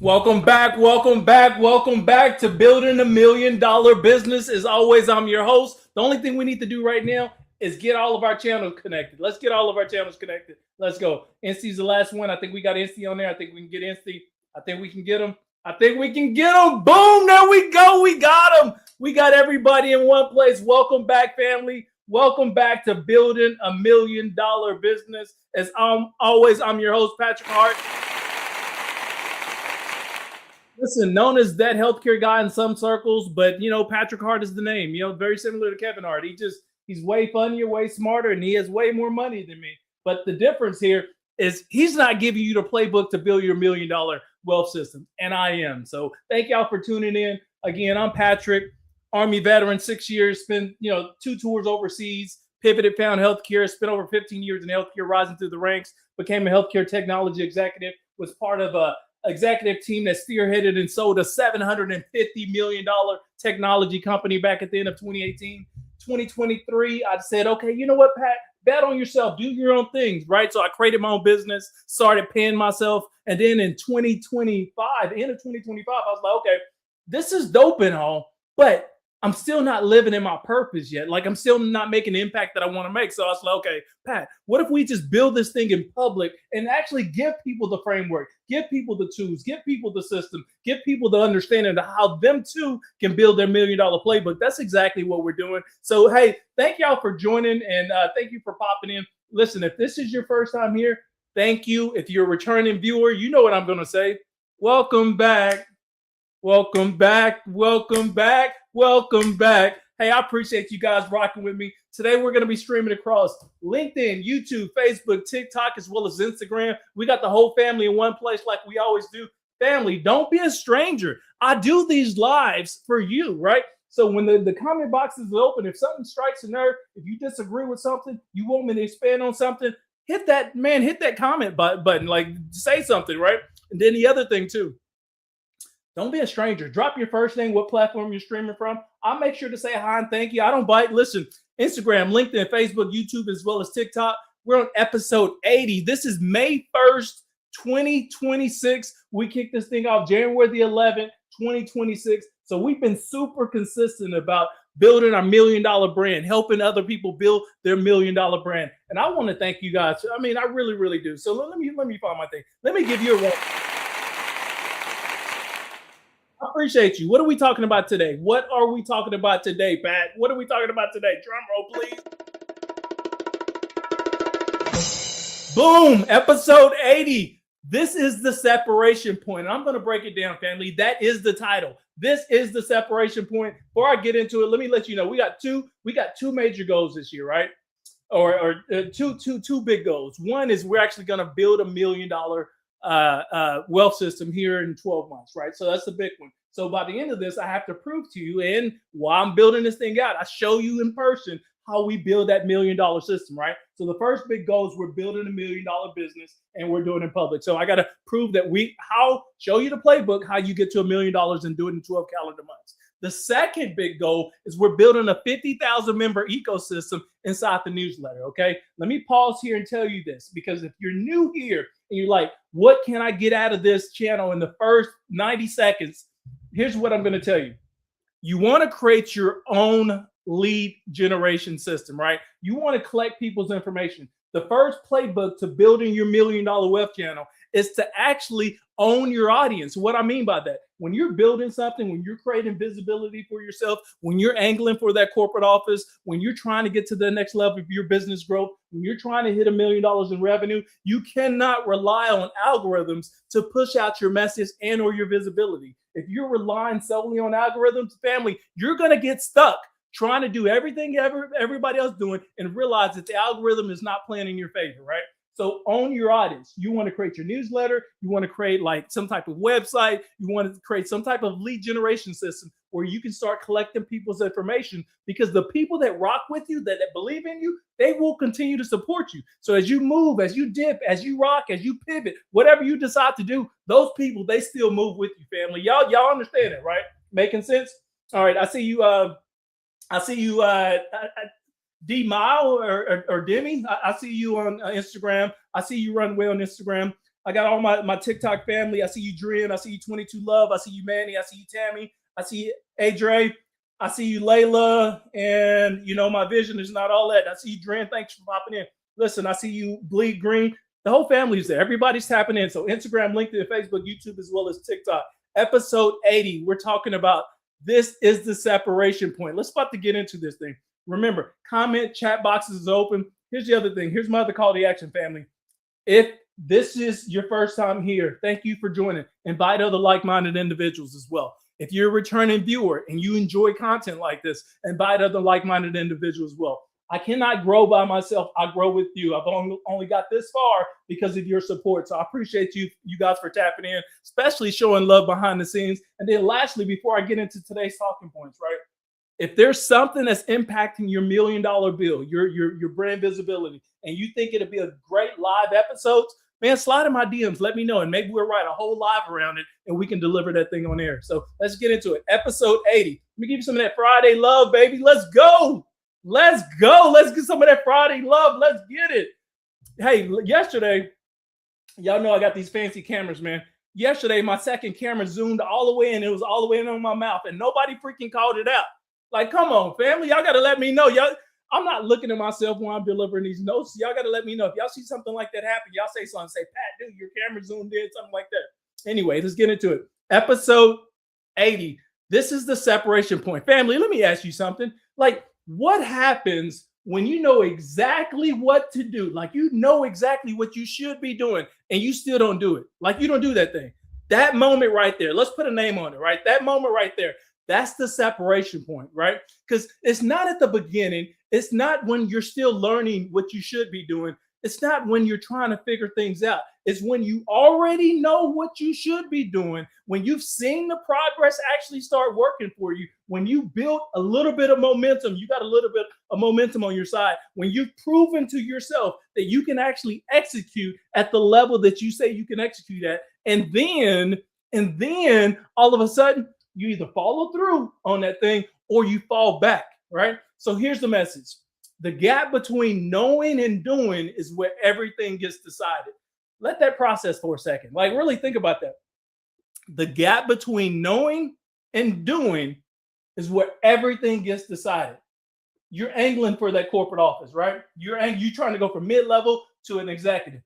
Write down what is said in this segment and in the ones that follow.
Welcome back, welcome back, welcome back to Building $1 Million Business. As always, I'm your host. The only thing we need to do right now is get all of our channels connected. Let's get all of our channels connected. Let's go. Insty's the last one. I think we got Insty on there. I think we can get Insty. I think we can get them. I think we can get them. Boom, there we go. We got them. We got everybody in one place. Welcome back, family. Welcome back to Building $1 Million Business. As always, I'm your host, Patrick Hart. Listen, known as that healthcare guy in some circles, but Patrick Hart is the name. Very similar to Kevin Hart. He's way funnier, way smarter, and he has way more money than me. But the difference here is he's not giving you the playbook to build your $1 million wealth system, and I am. So thank y'all for tuning in. Again, I'm Patrick, Army veteran, 6 years, spent 2 tours overseas, pivoted, found healthcare, spent over 15 years in healthcare, rising through the ranks, became a healthcare technology executive, was part of a executive team that spearheaded and sold a $750 million technology company back at the end of 2018. 2023, I said, okay, you know what, Pat? Bet on yourself. Do your own things, right? So I created my own business, started paying myself. And then in 2025, end of 2025, I was like, okay, this is dope and all, but I'm still not living in my purpose yet. Like, I'm still not making the impact that I want to make. So I was like, okay, Pat, what if we just build this thing in public and actually give people the framework, give people the tools, give people the system, give people the understanding of how them too can build their $1 million playbook. That's exactly what we're doing. So, hey, thank y'all for joining, and thank you for popping in. Listen, if this is your first time here, thank you. If you're a returning viewer, you know what I'm going to say. Welcome back. Welcome back. Welcome back. Welcome back. Hey, I appreciate you guys rocking with me. Today, we're going to be streaming across LinkedIn, YouTube, Facebook, TikTok, as well as Instagram. We got the whole family in one place like we always do. Family, don't be a stranger. I do these lives for you, right? So when the comment box is open, if something strikes a nerve, if you disagree with something, you want me to expand on something, hit that comment button, like say something, right? And then the other thing too, don't be a stranger. Drop your first name, what platform you're streaming from. I'll make sure to say hi and thank you. I don't bite. Listen, Instagram, LinkedIn, Facebook, YouTube, as well as TikTok. We're on episode 80. This is May 1st, 2026. We kicked this thing off January the 11th, 2026. So we've been super consistent about building our $1 million brand, helping other people build their $1 million brand. And I want to thank you guys. I mean, I really, really do. So let me find my thing. Let me give you a one. I appreciate you. What are we talking about today? What are we talking about today, Pat? What are we talking about today? Drum roll, please. Boom, episode 80. This is the separation point. I'm going to break it down, family. That is the title. This is the separation point. Before I get into it, let me let you know we got two major goals this year, right? Or two big goals. One is we're actually going to build $1 million wealth system here in 12 months, right? So that's the big one. So by the end of this, I have to prove to you, and while I'm building this thing out, I show you in person how we build that $1 million system, right? So the first big goal is we're building $1 million business, and we're doing it in public. So I got to prove that show you the playbook, how you get to $1 million and do it in 12 calendar months. The second big goal is we're building a 50,000 member ecosystem inside the newsletter, okay? Let me pause here and tell you this, because if you're new here and you're like, what can I get out of this channel in the first 90 seconds? Here's what I'm going to tell you. You want to create your own lead generation system, right? You want to collect people's information. The first playbook to building your $1 million wealth channel is to actually own your audience. What I mean by that, when you're building something, when you're creating visibility for yourself, when you're angling for that corporate office, when you're trying to get to the next level of your business growth, when you're trying to hit $1 million in revenue, you cannot rely on algorithms to push out your message and or your visibility. If you're relying solely on algorithms, family, you're going to get stuck trying to do everything everybody else doing and realize that the algorithm is not playing in your favor, right? So own your audience. You want to create your newsletter. You want to create like some type of website. You want to create some type of lead generation system where you can start collecting people's information, because the people that rock with you, that believe in you, they will continue to support you. So as you move, as you dip, as you rock, as you pivot, whatever you decide to do, those people, they still move with you, family. Y'all understand it, right? Making sense? All right. I see you, D Mile or Demi. I see you on Instagram. I see you run well on Instagram. I got all my TikTok family. I see you, Dren. I see you, 22 Love. I see you, Manny. I see you, Tammy. I see you, Adre. I see you, Layla. And, you know, my vision is not all that. I see you, Dren. Thanks for popping in. Listen, I see you, Bleed Green. The whole family is there. Everybody's tapping in. So Instagram, LinkedIn, Facebook, YouTube, as well as TikTok. Episode 80, we're talking about this is the separation point. Let's about to get into this thing. Remember, comment, chat boxes is open. Here's the other thing. Here's my other call to action, family. If this is your first time here, thank you for joining. Invite other like-minded individuals as well. If you're a returning viewer and you enjoy content like this, invite other like-minded individuals as well. I cannot grow by myself. I grow with you. I've only got this far because of your support. So I appreciate you guys for tapping in, especially showing love behind the scenes. And then lastly, before I get into today's talking points, right? If there's something that's impacting your $1 million bill, your brand visibility, and you think it'll be a great live episode, man, slide in my DMs. Let me know. And maybe we'll write a whole live around it and we can deliver that thing on air. So let's get into it. Episode 80. Let me give you some of that Friday love, baby. Let's go. Let's go. Let's get some of that Friday love. Let's get it. Hey, yesterday, y'all know I got these fancy cameras, man. Yesterday, my second camera zoomed all the way in. It was all the way in on my mouth, and nobody freaking called it out. Like, come on, family. Y'all got to let me know. Y'all, I'm not looking at myself when I'm delivering these notes. Y'all got to let me know. If y'all see something like that happen, y'all say something. Say, Pat, dude, your camera zoomed in, something like that. Anyway, let's get into it. Episode 80. This is the separation point. Family, let me ask you something. Like, what happens when you know exactly what to do? Like, you know exactly what you should be doing and you still don't do it. Like, you don't do that thing. That moment right there, let's put a name on it, right? That moment right there, that's the separation point, right? Because it's not at the beginning. It's not when you're still learning what you should be doing. It's not when you're trying to figure things out. It's when you already know what you should be doing, when you've seen the progress actually start working for you, when you built a little bit of momentum, you got a little bit of momentum on your side, when you've proven to yourself that you can actually execute at the level that you say you can execute at. And then all of a sudden, you either follow through on that thing or you fall back, right? So here's the message. The gap between knowing and doing is where everything gets decided. Let that process for a second. Like, really think about that. The gap between knowing and doing is where everything gets decided. You're angling for that corporate office, right? You're trying to go from mid-level to an executive.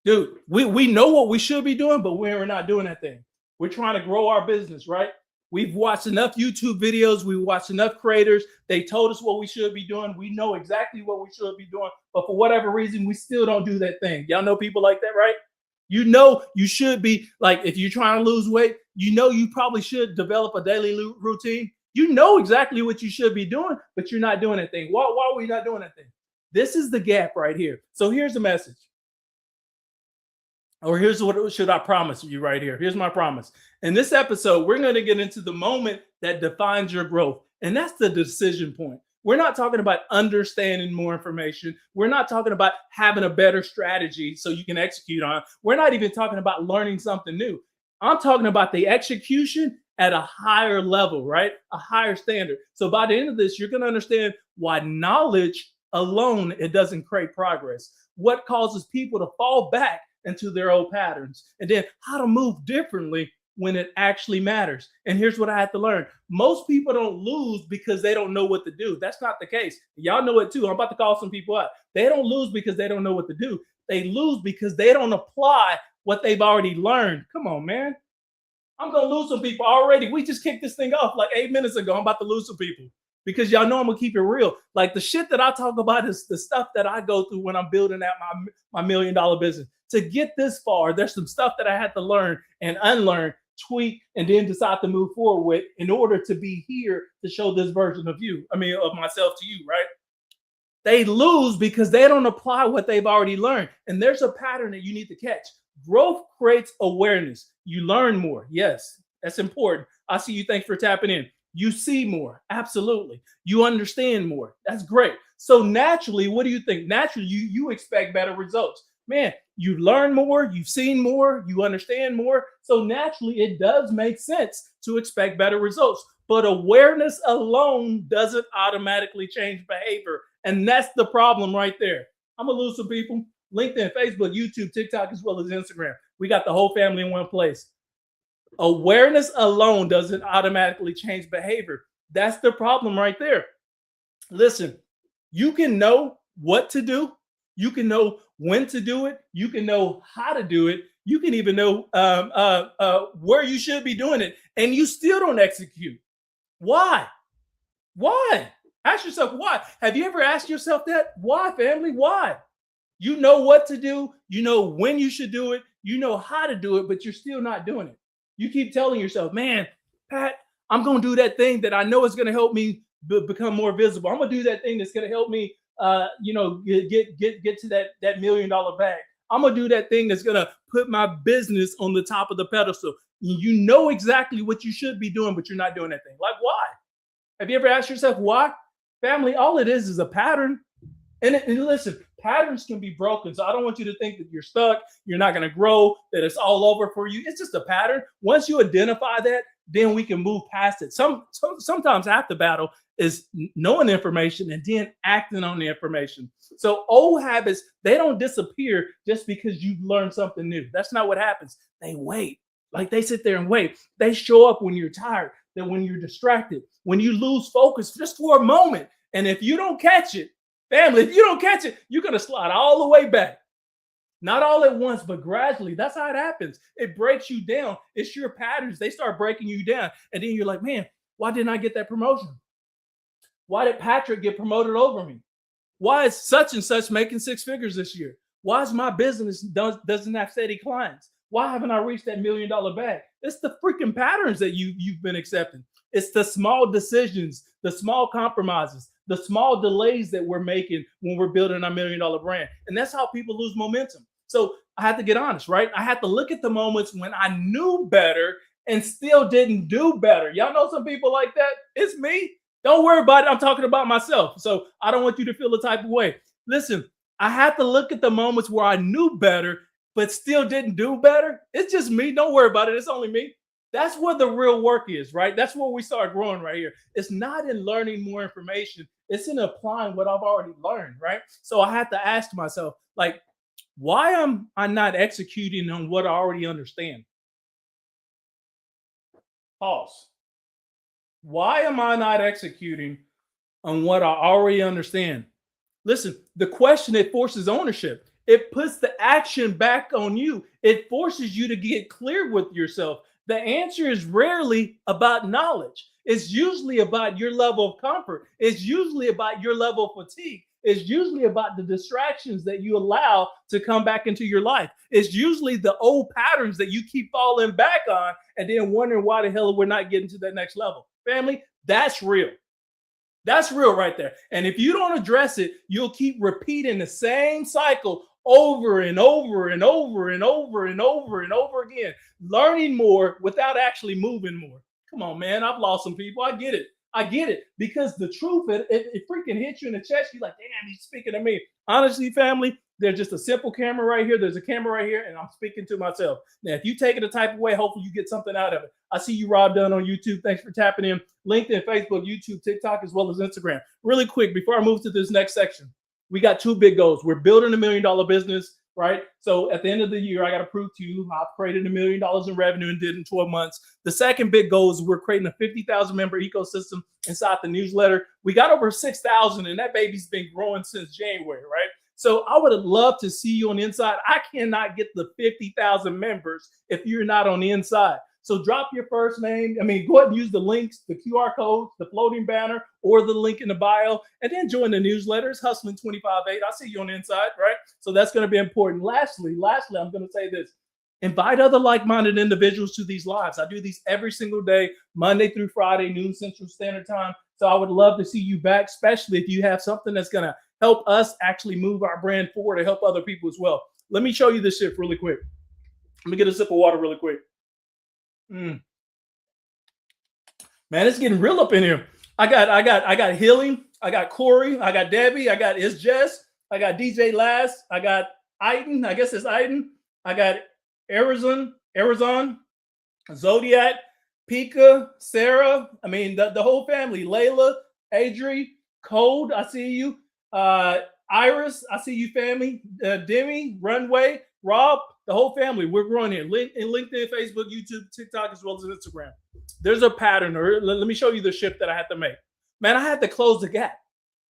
Dude, we know what we should be doing, but we're not doing that thing. We're trying to grow our business, right? We've watched enough YouTube videos. We've watched enough creators. They told us what we should be doing. We know exactly what we should be doing. But for whatever reason, we still don't do that thing. Y'all know people like that, right? You know you should be, like, if you're trying to lose weight, you know you probably should develop a daily routine. You know exactly what you should be doing, but you're not doing that thing. Why are we not doing that thing? This is the gap right here. So here's the message. Or here's what should I promise you right here. Here's my promise. In this episode, we're going to get into the moment that defines your growth. And that's the decision point. We're not talking about understanding more information. We're not talking about having a better strategy so you can execute on. We're not even talking about learning something new. I'm talking about the execution at a higher level, right? A higher standard. So by the end of this, you're going to understand why knowledge alone, it doesn't create progress. What causes people to fall back into their old patterns, and then how to move differently when it actually matters. And here's what I had to learn. Most people don't lose because they don't know what to do. That's not the case. Y'all know it too. I'm about to call some people out. They don't lose because they don't know what to do. They lose because they don't apply what they've already learned. Come on, man. I'm going to lose some people already. We just kicked this thing off like 8 minutes ago. I'm about to lose some people because y'all know I'm going to keep it real. Like, the shit that I talk about is the stuff that I go through when I'm building out my $1 million business. To get this far, there's some stuff that I had to learn and unlearn, tweak, and then decide to move forward with in order to be here to show this version of myself to you, right? They lose because they don't apply what they've already learned. And there's a pattern that you need to catch. Growth creates awareness. You learn more. Yes, that's important. I see you. Thanks for tapping in. You see more. Absolutely. You understand more. That's great. So naturally, what do you think? Naturally, you expect better results. Man, you learn more, you've seen more, you understand more. So naturally, it does make sense to expect better results. But awareness alone doesn't automatically change behavior. And that's the problem right there. I'm going to lose some people. LinkedIn, Facebook, YouTube, TikTok, as well as Instagram. We got the whole family in one place. Awareness alone doesn't automatically change behavior. That's the problem right there. Listen, you can know what to do. You can know when to do it. You can know how to do it. You can even know where you should be doing it, and you still don't execute. Why? Why? Ask yourself why. Have you ever asked yourself that? Why, family? Why? You know what to do. You know when you should do it. You know how to do it, but you're still not doing it. You keep telling yourself, man, Pat, I'm going to do that thing that I know is going to help me become more visible. I'm going to do that thing that's going to help me, get to that $1 million bag. I'm going to do that thing that's going to put my business on the top of the pedestal. You know exactly what you should be doing, but you're not doing that thing. Like, why? Have you ever asked yourself why? Family, all it is a pattern. And listen, patterns can be broken. So I don't want you to think that you're stuck, you're not going to grow, that it's all over for you. It's just a pattern. Once you identify that, then we can move past it. Sometimes half the battle is knowing the information and then acting on the information. So old habits, they don't disappear just because you learn something new. That's not what happens. They wait. Like they sit there and wait. They show up when you're tired, then when you're distracted, when you lose focus just for a moment. And if you don't catch it, family, if you don't catch it, you're going to slide all the way back. Not all at once, but gradually. That's how it happens. It breaks you down. It's your patterns. They start breaking you down. And then you're like, man, why didn't I get that promotion? Why did Patrick get promoted over me? Why is such and such making 6 figures this year? Why is my business doesn't have steady clients? Why haven't I reached that $1 million bag? It's the freaking patterns that you've been accepting. It's the small decisions, the small compromises, the small delays that we're making when we're building our $1 million brand. And that's how people lose momentum. So I had to get honest, right? I had to look at the moments when I knew better and still didn't do better. Y'all know some people like that? It's me. Don't worry about it. I'm talking about myself. So I don't want you to feel the type of way. Listen, I had to look at the moments where I knew better, but still didn't do better. It's just me. Don't worry about it. It's only me. That's where the real work is, right? That's where we start growing right here. It's not in learning more information. It's in applying what I've already learned, right? So I had to ask myself, like, why am I not executing on what I already understand? Pause. Why am I not executing on what I already understand? Listen, the question, it forces ownership. It puts the action back on you. It forces you to get clear with yourself. The answer is rarely about knowledge. It's usually about your level of comfort. It's usually about your level of fatigue. It's usually about the distractions that you allow to come back into your life. It's usually the old patterns that you keep falling back on and then wondering why the hell we're not getting to that next level. Family, that's real. That's real right there. And if you don't address it, you'll keep repeating the same cycle over and over and over and over and over and over again, learning more without actually moving more. Come on, man. I've lost some people. I get it. I get it. Because the truth, it freaking hits you in the chest. You're like, damn, he's speaking to me. Honestly, family, there's just a simple camera right here. There's a camera right here, and I'm speaking to myself. Now, if you take it a type of way, hopefully you get something out of it. I see you, Rob Dunn, on YouTube. Thanks for tapping in. LinkedIn, Facebook, YouTube, TikTok, as well as Instagram. Really quick, before I move to this next section, we got 2 big goals. We're building $1 million business, right? So at the end of the year, I got to prove to you I've created $1 million in revenue and did it in 12 months. The second big goal is we're creating a 50,000 member ecosystem inside the newsletter. We got over 6,000, and that baby's been growing since January, right? So I would love to see you on the inside. I cannot get the 50,000 members if you're not on the inside. So drop your first name. Go ahead and use the links, the QR codes, the floating banner, or the link in the bio, and then join the newsletters, Hustling 25-8. I see you on the inside, right? So that's going to be important. Lastly, I'm going to say this. Invite other like-minded individuals to these lives. I do these every single day, Monday through Friday, noon Central Standard Time. So I would love to see you back, especially if you have something that's going to help us actually move our brand forward and help other people as well. Let me show you this shit really quick. Let me get a sip of water really quick. Man, it's getting real up in here. I got Healing. I got Corey. I got Debbie. I got It's Jess. I got DJ Last. I got Iden. I guess it's Iden. I got Arizon, Zodiac, Pika, Sarah. The whole family. Layla, Adri, Code. I see you. I Iris, I see you, family. Demi, Runway, Rob, the whole family. We're growing here. In LinkedIn, Facebook, YouTube, TikTok, as well as Instagram. There's a pattern, or let me show you the shift that I had to make. Man, I had to close the gap.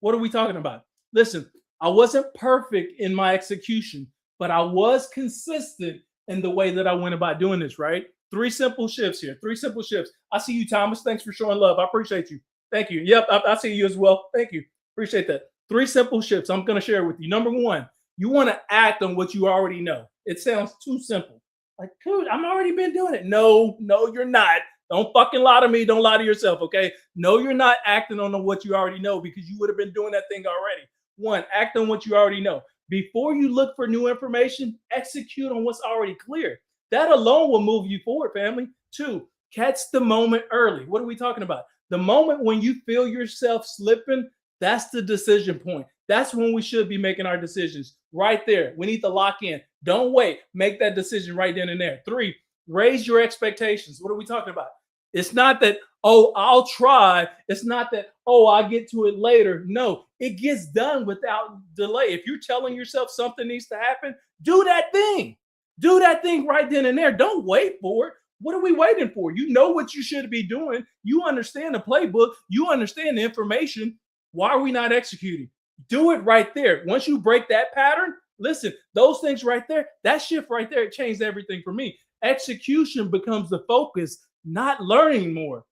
What are we talking about? Listen, I wasn't perfect in my execution, but I was consistent in the way that I went about doing this, right? 3 simple shifts here. 3 simple shifts. I see you, Thomas. Thanks for showing love. I appreciate you. Thank you. Yep, I see you as well. Thank you. Appreciate that. 3 simple shifts I'm going to share with you. Number 1, you want to act on what you already know. It sounds too simple. Like, dude, I'm already been doing it. No, you're not. Don't fucking lie to me. Don't lie to yourself, okay? No, you're not acting on what you already know, because you would have been doing that thing already. 1, act on what you already know. Before you look for new information, execute on what's already clear. That alone will move you forward, family. 2, catch the moment early. What are we talking about? The moment when you feel yourself slipping, that's the decision point. That's when we should be making our decisions. Right there. We need to lock in. Don't wait. Make that decision right then and there. 3, raise your expectations. What are we talking about? It's not that, oh, I'll try. It's not that, oh, I'll get to it later. No, it gets done without delay. If you're telling yourself something needs to happen, do that thing. Do that thing right then and there. Don't wait for it. What are we waiting for? You know what you should be doing. You understand the playbook. You understand the information. Why are we not executing? Do it right there. Once you break that pattern, listen, those things right there, that shift right there, it changed everything for me. Execution becomes the focus, not learning more.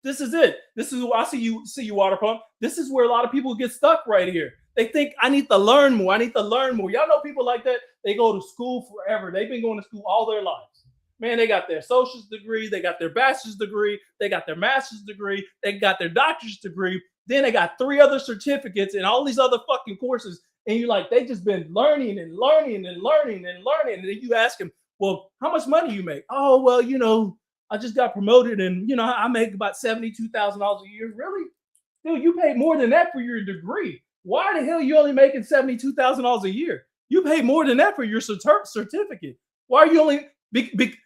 This is it. This is why I see you, water pump. This is where a lot of people get stuck right here. They think, I need to learn more. I need to learn more. Y'all know people like that. They go to school forever. They've been going to school all their lives. Man, they got their associate's degree. They got their bachelor's degree. They got their master's degree. They got their doctor's degree. Then they got 3 other certificates and all these other fucking courses. And you're like, they just been learning and learning and learning and learning. And then you ask them, well, how much money you make? Oh, well, I just got promoted and, I make about $72,000 a year. Really? Dude, you paid more than that for your degree. Why the hell are you only making $72,000 a year? You pay more than that for your certificate. Why are you only,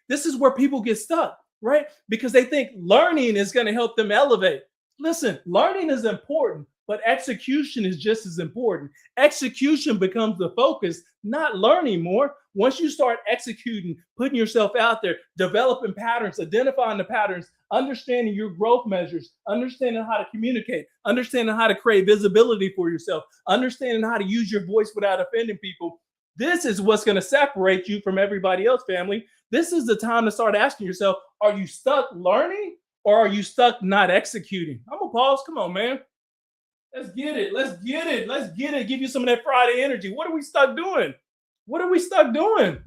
this is where people get stuck, right? Because they think learning is going to help them elevate. Listen, learning is important, but execution is just as important. Execution becomes the focus, not learning more. Once you start executing, putting yourself out there, developing patterns, identifying the patterns, understanding your growth measures, understanding how to communicate, understanding how to create visibility for yourself, understanding how to use your voice without offending people. This is what's going to separate you from everybody else, family. This is the time to start asking yourself, are you stuck learning or are you stuck not executing? I'm going to pause. Come on, man. Let's get it. Let's get it. Let's get it. Give you some of that Friday energy. What are we stuck doing? What are we stuck doing?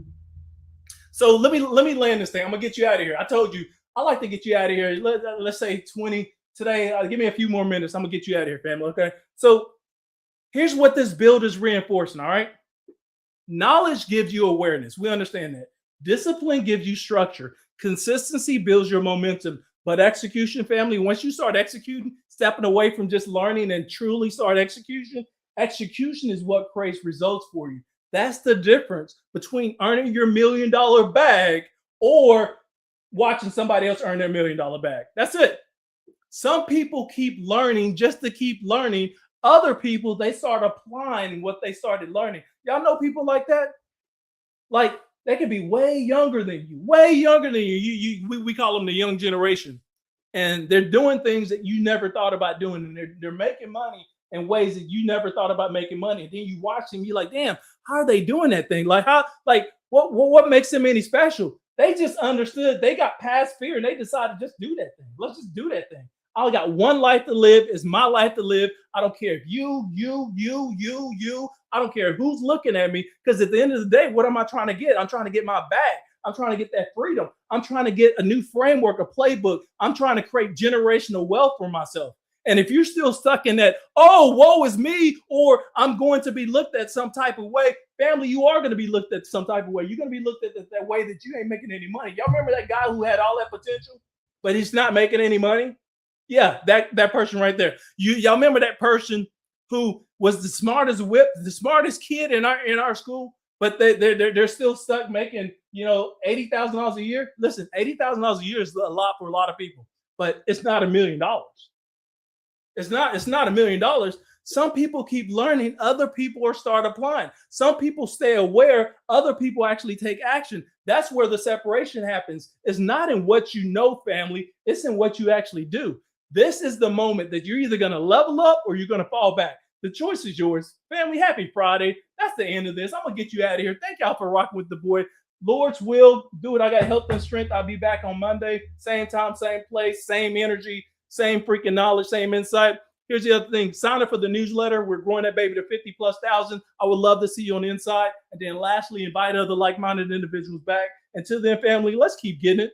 So let me land this thing. I'm gonna get you out of here. I told you I like to get you out of here. Let's say 20 today. Give me a few more minutes. I'm gonna get you out of here, family. Okay. So here's what this build is reinforcing. All right. Knowledge gives you awareness. We understand that. Discipline gives you structure. Consistency builds your momentum. But execution, family, once you start executing, stepping away from just learning and truly start execution is what creates results for you. That's the difference between earning your $1 million bag or watching somebody else earn their $1 million bag. That's it. Some people keep learning just to keep learning. Other people, they start applying what they started learning. Y'all know people like that? Like, they could be way younger than you, we call them the young generation. And they're doing things that you never thought about doing. And they're making money in ways that you never thought about making money. And then you watch them, you're like, damn, how are they doing that thing? Like, what makes them any special? They just understood. They got past fear and they decided just do that thing. Let's just do that thing. I got one life to live. It's my life to live. I don't care if you, I don't care who's looking at me. Because at the end of the day, what am I trying to get? I'm trying to get my bag. I'm trying to get that freedom. I'm trying to get a new framework, a playbook. I'm trying to create generational wealth for myself. And if you're still stuck in that, oh, woe is me, or I'm going to be looked at some type of way, family, you are going to be looked at some type of way. You're going to be looked at that way that you ain't making any money. Y'all remember that guy who had all that potential, but he's not making any money? Yeah, that person right there. Y'all remember that person who was the smartest the smartest kid in our school, but they're still stuck making $80,000 a year. Listen, $80,000 a year is a lot for a lot of people, but it's not $1 million. It's not $1 million. Some people keep learning, other people are start applying. Some people stay aware, other people actually take action. That's where the separation happens. It's not in what you know, family, it's in what you actually do. This is the moment that you're either going to level up or you're going to fall back. The choice is yours. Family, happy Friday. That's the end of this. I'm going to get you out of here. Thank y'all for rocking with the boy. Lord's will, do it. I got health and strength. I'll be back on Monday. Same time, same place, same energy, same freaking knowledge, same insight. Here's the other thing. Sign up for the newsletter. We're growing that baby to 50 plus thousand. I would love to see you on the inside. And then lastly, invite other like-minded individuals back. Until then, family, let's keep getting it.